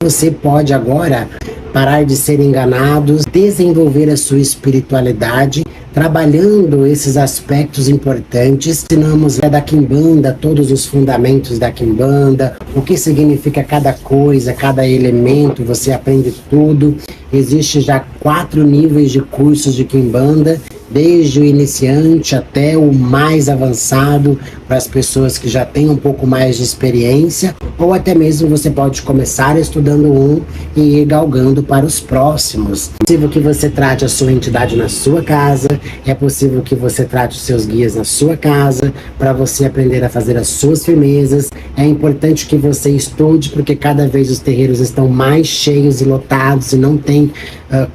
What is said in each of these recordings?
Você pode agora parar de ser enganado, desenvolver a sua espiritualidade, trabalhando esses aspectos importantes. Ensinamos da Quimbanda, todos os fundamentos da Quimbanda, o que significa cada coisa, cada elemento, você aprende tudo. Existe já 4 níveis de cursos de Quimbanda, desde o iniciante até o mais avançado, para as pessoas que já têm um pouco mais de experiência, ou até mesmo você pode começar estudando um e ir galgando para os próximos. É possível que você trate a sua entidade na sua casa, é possível que você trate os seus guias na sua casa, para você aprender a fazer as suas firmezas. É importante que você estude, porque cada vez os terreiros estão mais cheios e lotados e não tem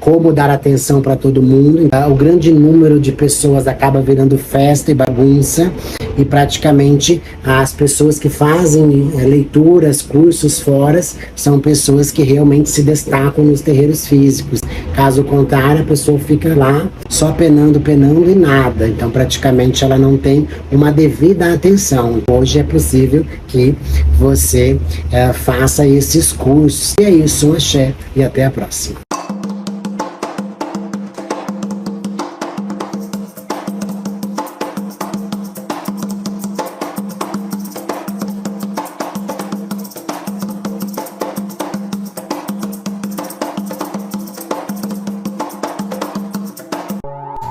como dar atenção para todo mundo. O grande número de pessoas acaba virando festa e bagunça, e praticamente as pessoas que fazem leituras, cursos fora, são pessoas que realmente se destacam nos terreiros físicos. Caso contrário, a pessoa fica lá só penando e nada. Então praticamente ela não tem uma devida atenção. Hoje é possível que você faça esses cursos. E é isso, um axé e até a próxima.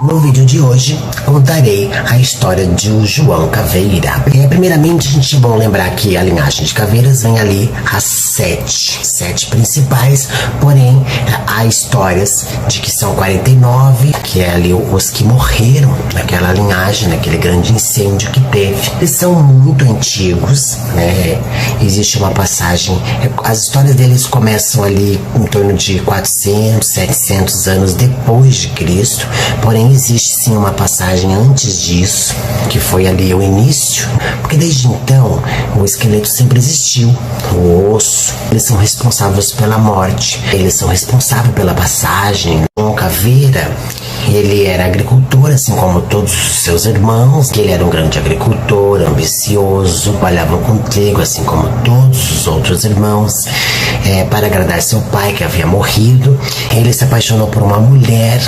No vídeo de hoje, contarei a história de João Caveira. Primeiramente, a gente vai lembrar que a linhagem de caveiras vem ali as 7 principais, porém, há histórias de que são 49, que é ali os que morreram naquela linhagem, naquele grande incêndio que teve. Eles são muito antigos, né? Existe uma passagem, as histórias deles começam ali em torno de 400, 700 anos depois de Cristo, porém existe sim uma passagem antes disso, que foi ali o início, porque desde então o esqueleto sempre existiu, o osso. Eles são responsáveis pela morte, eles são responsáveis pela passagem. João Caveira, ele era agricultor, assim como todos os seus irmãos, que ele era um grande agricultor, ambicioso, trabalhava com trigo, assim como todos os outros irmãos. Para agradar seu pai, que havia morrido, ele se apaixonou por uma mulher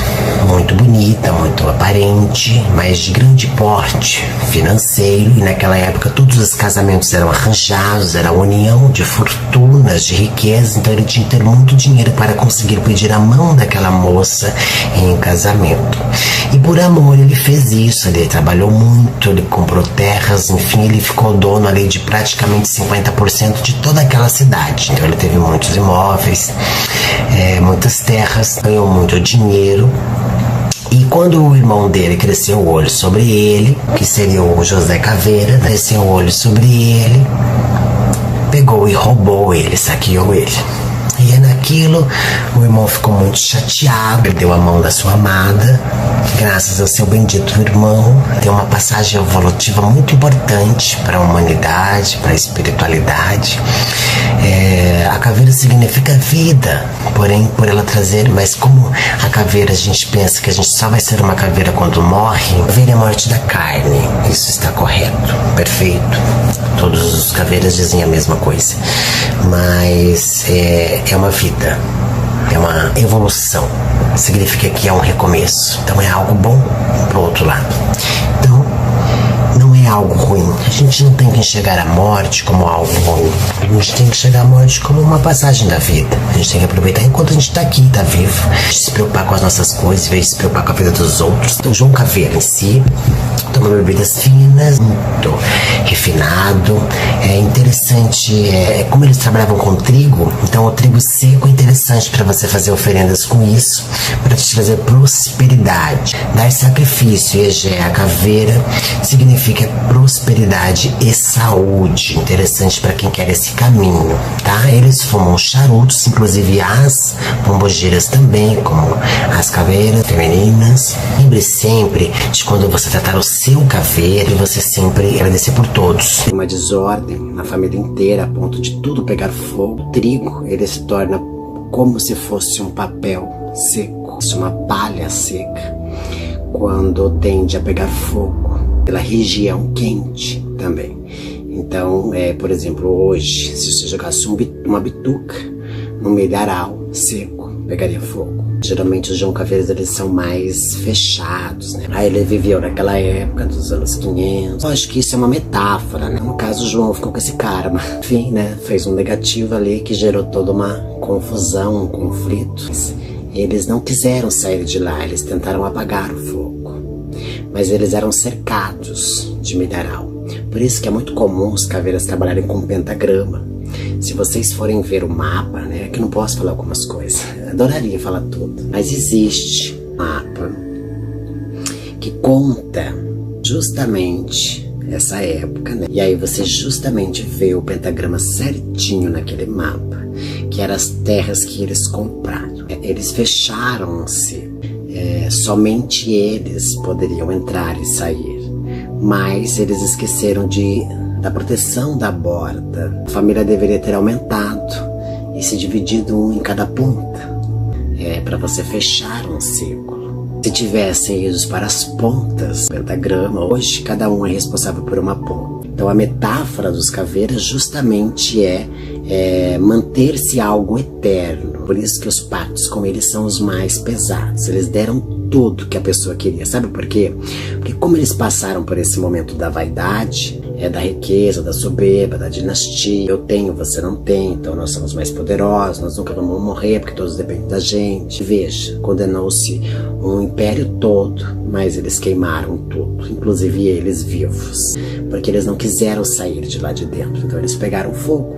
muito bonita, muito aparente, mas de grande porte financeiro, e naquela época todos os casamentos eram arranjados, era a união de fortunas, de riqueza, então ele tinha que ter muito dinheiro para conseguir pedir a mão daquela moça em casamento. E por amor ele fez isso, ele trabalhou muito, ele comprou terras, enfim, ele ficou dono ali de praticamente 50% de toda aquela cidade. Então ele teve muitos imóveis, muitas terras, ganhou muito dinheiro. E quando o irmão dele cresceu o olho sobre ele, que seria o José Caveira, cresceu o olho sobre ele, pegou e roubou ele, saqueou ele. E naquilo, o irmão ficou muito chateado, perdeu a mão da sua amada. Graças ao seu bendito irmão, tem uma passagem evolutiva muito importante para a humanidade, para a espiritualidade. A caveira significa vida, porém, por ela trazer, mas como a caveira, a gente pensa que a gente só vai ser uma caveira quando morre, a caveira é a morte da carne, isso está correto, perfeito. Todos os caveiras dizem a mesma coisa, mas é uma vida, é uma evolução, significa que é um recomeço, então é algo bom pro outro lado. Então, não é algo ruim. A gente não tem que enxergar a morte como algo ruim. A gente tem que enxergar a morte como uma passagem da vida. A gente tem que aproveitar enquanto a gente tá aqui, tá vivo. A gente se preocupar com as nossas coisas, em vez de se preocupar com a vida dos outros. Então, João Caveira em si toma bebidas finas, muito refinado. É interessante, como eles trabalhavam com trigo, então o trigo seco é interessante para você fazer oferendas com isso, para te trazer prosperidade. Dar sacrifício, a caveira, significa prosperidade e saúde. Interessante para quem quer esse caminho, tá? Eles fumam charutos, inclusive as pombogiras também, como as caveiras femininas. Lembre sempre de quando você tratar o seu caveira e você sempre agradecer por todos. Uma desordem na família inteira a ponto de tudo pegar fogo. O trigo, ele se torna como se fosse um papel seco, uma palha seca, quando tende a pegar fogo pela região quente também. Então, por exemplo, hoje, se você jogasse uma bituca no milharal seco, pegaria fogo. Geralmente os João Caveiras, eles são mais fechados, né? Aí ele viveu naquela época dos anos 500. Eu acho que isso é uma metáfora, né? No caso, o João ficou com esse karma. Enfim, né? Fez um negativo ali que gerou toda uma confusão, um conflito. Eles não quiseram sair de lá, eles tentaram apagar o fogo. Mas eles eram cercados de milharal. Por isso que é muito comum os caveiras trabalharem com pentagrama. Se vocês forem ver o mapa, né, que eu não posso falar algumas coisas, adoraria falar tudo, mas existe um mapa que conta justamente essa época, né? E aí você justamente vê o pentagrama certinho naquele mapa, que eram as terras que eles compraram. Eles fecharam-se, somente eles poderiam entrar e sair, mas eles esqueceram da proteção da borda. A família deveria ter aumentado e se dividido um em cada ponta, para você fechar um círculo. Se tivessem ido para as pontas do pentagrama, hoje cada um é responsável por uma ponta. Então a metáfora dos caveiras justamente é manter-se algo eterno. Por isso que os pactos com eles são os mais pesados. Eles deram tudo que a pessoa queria. Sabe por quê? Porque como eles passaram por esse momento da vaidade, da riqueza, da soberba, da dinastia, eu tenho, você não tem, então nós somos mais poderosos, nós nunca vamos morrer porque todos dependem da gente. Veja, condenou-se um império todo, mas eles queimaram tudo, inclusive eles vivos, porque eles não quiseram sair de lá de dentro, então eles pegaram fogo.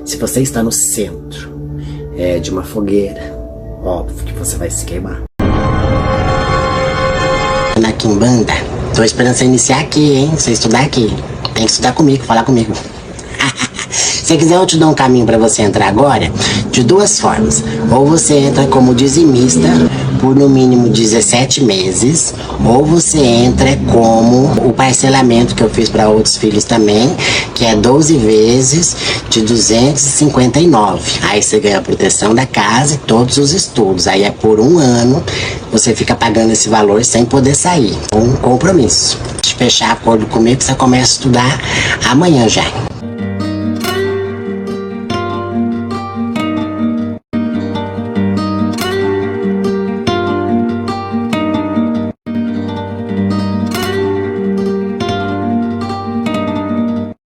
Se você está no centro de uma fogueira, óbvio que você vai se queimar. Na quimbanda, tô esperando você iniciar aqui, hein? Você estudar aqui. Tem que estudar comigo, falar comigo. Se quiser, eu te dou um caminho para você entrar agora de duas formas. Ou você entra como dizimista por no mínimo 17 meses, ou você entra como o parcelamento que eu fiz para outros filhos também, que é 12 vezes de 259. Aí você ganha a proteção da casa e todos os estudos. Aí é por um ano, você fica pagando esse valor sem poder sair. Um compromisso. Se fechar acordo comigo, você começa a estudar amanhã já.